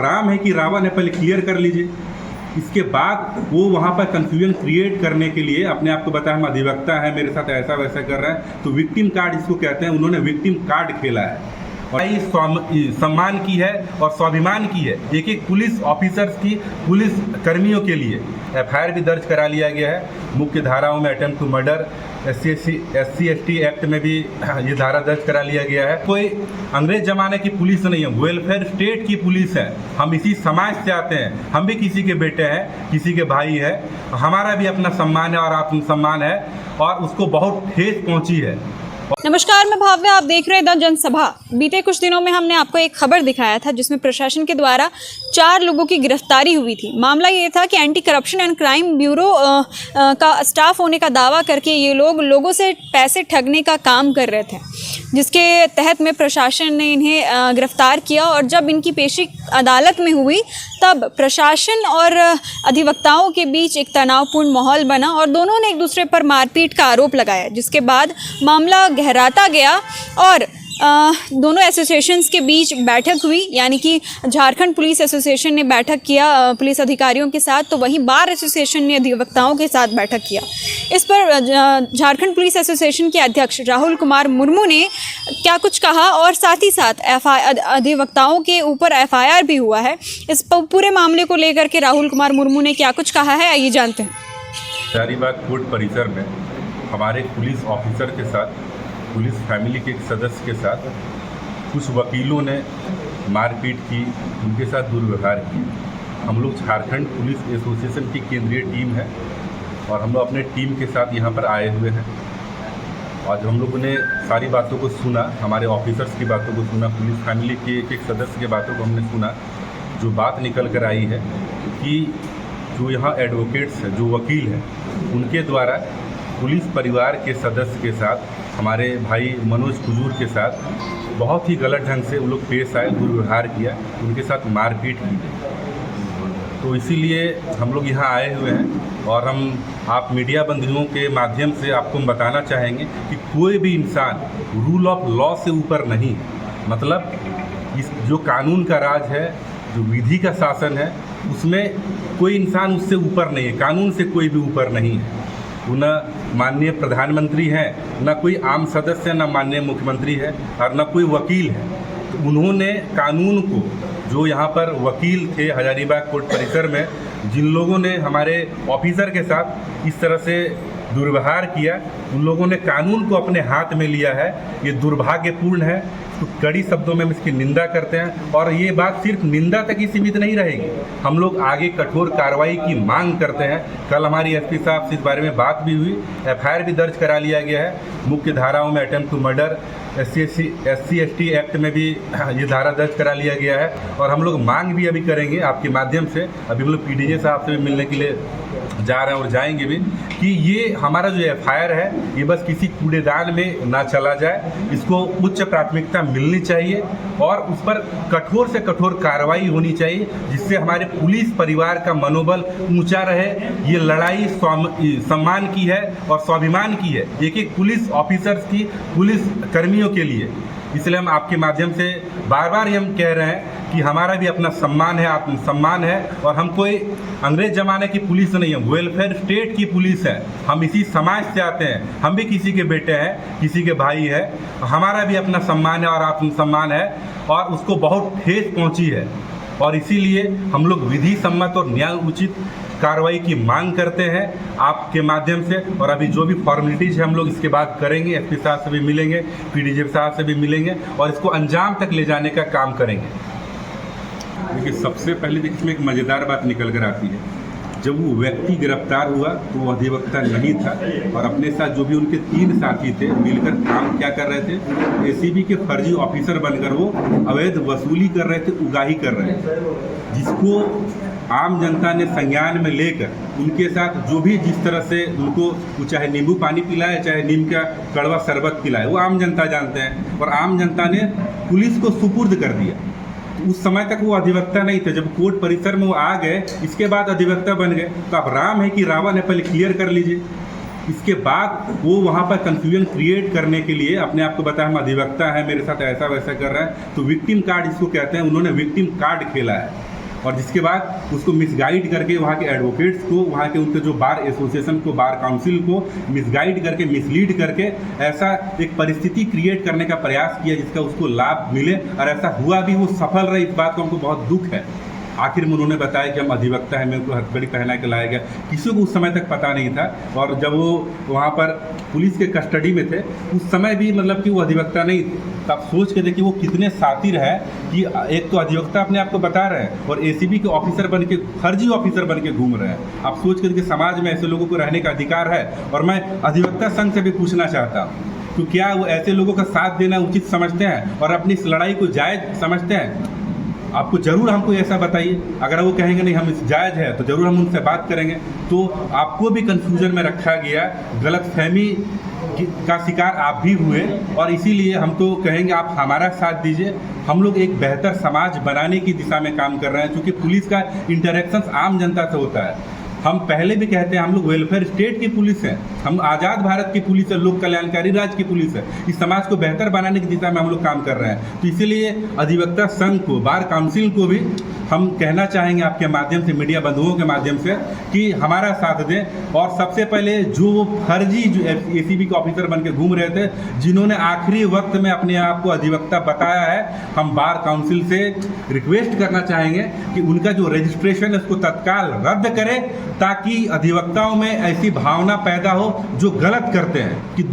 राम है कि रावण है, पहले क्लियर कर लीजिए। इसके बाद वो वहाँ पर कंफ्यूजन क्रिएट करने के लिए अपने आप को बताया हम अधिवक्ता है, मेरे साथ ऐसा वैसा कर रहा है, तो विक्टिम कार्ड इसको कहते हैं। उन्होंने विक्टिम कार्ड खेला है और ये सम्मान की है और स्वाभिमान की है एक एक पुलिस ऑफिसर्स की, पुलिस कर्मियों के लिए। एफआईआर भी दर्ज करा लिया गया है। मुख्य धाराओं में attempt to murder, SC/ST act में भी ये धारा दर्ज करा लिया गया है। कोई अंग्रेज जमाने की पुलिस नहीं है, वेलफेयर स्टेट की पुलिस है। हम इसी समाज से आते हैं, हम भी किसी के बेटे हैं, किसी के भाई है। हमारा भी अपना सम्मान है और आत्मसम्मान है और उसको बहुत ठेस पहुंची है। नमस्कार, मैं भाव्या, आप देख रहे हैं द जनसभा। बीते कुछ दिनों में हमने आपको एक खबर दिखाया था जिसमें प्रशासन के द्वारा 4 लोगों की गिरफ्तारी हुई थी। मामला ये था कि anti corruption and crime bureau का स्टाफ होने का दावा करके ये लोगों से पैसे ठगने का काम कर रहे थे, जिसके तहत में प्रशासन ने इन्हें गिरफ्तार किया। और जब इनकी पेशी अदालत में हुई तब प्रशासन और अधिवक्ताओं के बीच एक तनावपूर्ण माहौल बना और दोनों ने एक दूसरे पर मारपीट का आरोप लगाया, जिसके बाद मामला गहराता गया और दोनों एसोसिएशंस के बीच बैठक हुई। यानी कि झारखंड पुलिस एसोसिएशन ने बैठक किया पुलिस अधिकारियों के साथ, तो वहीं बार एसोसिएशन ने अधिवक्ताओं के साथ बैठक किया। इस पर झारखंड पुलिस एसोसिएशन के अध्यक्ष राहुल कुमार मुर्मू ने क्या कुछ कहा और साथ ही साथ अधिवक्ताओं के ऊपर FIR भी हुआ है। इस पूरे मामले को लेकर के राहुल कुमार मुर्मू ने क्या कुछ कहा है, आइए जानते हैं। हजारीबाग कोर्ट परिसर में हमारे पुलिस ऑफिसर के साथ, पुलिस फैमिली के एक सदस्य के साथ कुछ वकीलों ने मारपीट की, उनके साथ दुर्व्यवहार किया। हम लोग झारखंड पुलिस एसोसिएशन की केंद्रीय टीम है और हम लोग अपने टीम के साथ यहाँ पर आए हुए हैं। आज हम लोगों ने सारी बातों को सुना, हमारे ऑफिसर्स की बातों को सुना, पुलिस फैमिली के एक सदस्य की बातों को हमने सुना। जो बात निकल कर आई है कि जो यहाँ एडवोकेट्स हैं, जो वकील हैं, उनके द्वारा पुलिस परिवार के सदस्य के साथ, हमारे भाई मनोज कुजूर के साथ बहुत ही गलत ढंग से वो लोग पेश आए, दुर्व्यवहार किया, उनके साथ मारपीट की। तो इसीलिए हम लोग यहाँ आए हुए हैं और हम आप मीडिया बंधुओं के माध्यम से आपको हम बताना चाहेंगे कि कोई भी इंसान रूल ऑफ लॉ से ऊपर नहीं है। मतलब इस जो कानून का राज है, जो विधि का शासन है, उसमें कोई इंसान उससे ऊपर नहीं है। कानून से कोई भी ऊपर नहीं है। न माननीय प्रधानमंत्री हैं, न कोई आम सदस्य, न माननीय मुख्यमंत्री है और न कोई वकील है। तो उन्होंने कानून को, जो यहाँ पर वकील थे हजारीबाग कोर्ट परिसर में, जिन लोगों ने हमारे ऑफिसर के साथ इस तरह से दुर्व्यवहार किया, उन लोगों ने कानून को अपने हाथ में लिया है। ये दुर्भाग्यपूर्ण है। तो कड़ी शब्दों में हम इसकी निंदा करते हैं और ये बात सिर्फ निंदा तक ही सीमित नहीं रहेगी। हम लोग आगे कठोर कार्रवाई की मांग करते हैं। कल हमारी SP साहब से इस बारे में बात भी हुई, FIR भी दर्ज करा लिया गया है। मुख्य धाराओं में attempt to murder, SC/ST act में भी ये धारा दर्ज करा लिया गया है। और हम लोग मांग भी अभी करेंगे आपके माध्यम से, अभी हम लोग PDJ साहब से भी मिलने के लिए जा रहे हैं और जाएंगे भी, कि ये हमारा जो FIR है ये बस किसी कूड़ेदान में ना चला जाए। इसको उच्च प्राथमिकता मिलनी चाहिए और उस पर कठोर से कठोर कार्रवाई होनी चाहिए, जिससे हमारे पुलिस परिवार का मनोबल ऊंचा रहे। ये लड़ाई सम्मान की है और स्वाभिमान की है एक एक पुलिस ऑफिसर्स की, पुलिस कर्मियों के लिए। इसलिए हम आपके माध्यम से बार बार हम कह रहे हैं कि हमारा भी अपना सम्मान है, आत्मसम्मान है और हम कोई अंग्रेज जमाने की पुलिस नहीं है, वेलफेयर स्टेट की पुलिस है। हम इसी समाज से आते हैं, हम भी किसी के बेटे हैं, किसी के भाई है। हमारा भी अपना सम्मान है और आत्मसम्मान है और उसको बहुत ठेस पहुंची है। और इसीलिए हम लोग विधि सम्मत और न्याय उचित कार्रवाई की मांग करते हैं आपके माध्यम से। और अभी जो भी फॉर्मेलिटीज़ है हम लोग इसके बाद करेंगे, SP साहब से भी मिलेंगे, PDJ साहब से भी मिलेंगे और इसको अंजाम तक ले जाने का काम करेंगे। देखिए, सबसे पहले देखिए इसमें एक मज़ेदार बात निकल कर आती है। जब वो व्यक्ति गिरफ्तार हुआ तो वो अधिवक्ता नहीं था और अपने साथ जो भी उनके 3 साथी थे मिलकर काम क्या कर रहे थे, ACB के फर्जी ऑफिसर बनकर वो अवैध वसूली कर रहे थे, उगाही कर रहे थे, जिसको आम जनता ने संज्ञान में लेकर उनके साथ जो भी जिस तरह से उनको चाहे नींबू पानी पिलाए, चाहे नीम का कड़वा शरबत पिलाए, वो आम जनता जानते हैं। और आम जनता ने पुलिस को सुपुर्द कर दिया। तो उस समय तक वो अधिवक्ता नहीं थे। जब कोर्ट परिसर में वो आ गए, इसके बाद अधिवक्ता बन गए। तो अब राम है कि रावण है, पहले क्लियर कर लीजिए। इसके बाद वो वहाँ पर कंफ्यूजन क्रिएट करने के लिए अपने आप को बताया हम अधिवक्ता है, मेरे साथ ऐसा वैसा कर रहा है, तो विक्टिम कार्ड इसको कहते हैं। उन्होंने विक्टिम कार्ड खेला है और जिसके बाद उसको मिसगाइड करके वहाँ के एडवोकेट्स को, वहाँ के उनके जो बार एसोसिएशन को, बार काउंसिल को मिसगाइड करके, मिसलीड करके ऐसा एक परिस्थिति क्रिएट करने का प्रयास किया जिसका उसको लाभ मिले, और ऐसा हुआ भी, वो सफल रहे। इस बात को हमको बहुत दुख है। आखिर में उन्होंने बताया कि हम अधिवक्ता हैं, मेरे को हथकड़ी पहना के लाया गया। किसी को उस समय तक पता नहीं था, और जब वो वहाँ पर पुलिस के कस्टडी में थे उस समय भी मतलब कि वो अधिवक्ता नहीं थे। तब सोच के देखिए वो कितने शातिर है कि एक तो अधिवक्ता अपने आप को बता रहे हैं और एसीबी के ऑफिसर बन के, फर्जी ऑफिसर बन के घूम रहे हैं। आप सोच के देखिए समाज में ऐसे लोगों को रहने का अधिकार है। और मैं अधिवक्ता संघ से भी पूछना चाहता हूँ तो क्या वो ऐसे लोगों का साथ देना उचित समझते हैं और अपनी इस लड़ाई को जायज़ समझते हैं? आपको जरूर हमको ऐसा बताइए। अगर वो कहेंगे नहीं हम इस जायज़ है तो ज़रूर हम उनसे बात करेंगे। तो आपको भी कन्फ्यूजन में रखा गया, गलतफहमी का शिकार आप भी हुए, और इसीलिए हम तो कहेंगे आप हमारा साथ दीजिए। हम लोग एक बेहतर समाज बनाने की दिशा में काम कर रहे हैं, क्योंकि पुलिस का इंटरेक्शन आम जनता से होता है। हम पहले भी कहते हैं हम लोग वेलफेयर स्टेट की पुलिस है, हम आज़ाद भारत की पुलिस है, लोक कल्याणकारी राज्य की पुलिस है। इस समाज को बेहतर बनाने की दिशा में हम लोग काम कर रहे हैं। तो इसीलिए अधिवक्ता संघ को, बार काउंसिल को भी हम कहना चाहेंगे आपके माध्यम से, मीडिया बंधुओं के माध्यम से, कि हमारा साथ दें। और सबसे पहले जो फर्जी जो एसीबी के ऑफिसर बन के घूम रहे थे, जिन्होंने आखिरी वक्त में अपने आप को अधिवक्ता बताया है, हम बार काउंसिल से रिक्वेस्ट करना चाहेंगे कि उनका जो रजिस्ट्रेशन है उसको तत्काल रद्द करें, ताकि अधिवक्ताओं में ऐसी भावना पैदा हो जो गलत करते हैं कि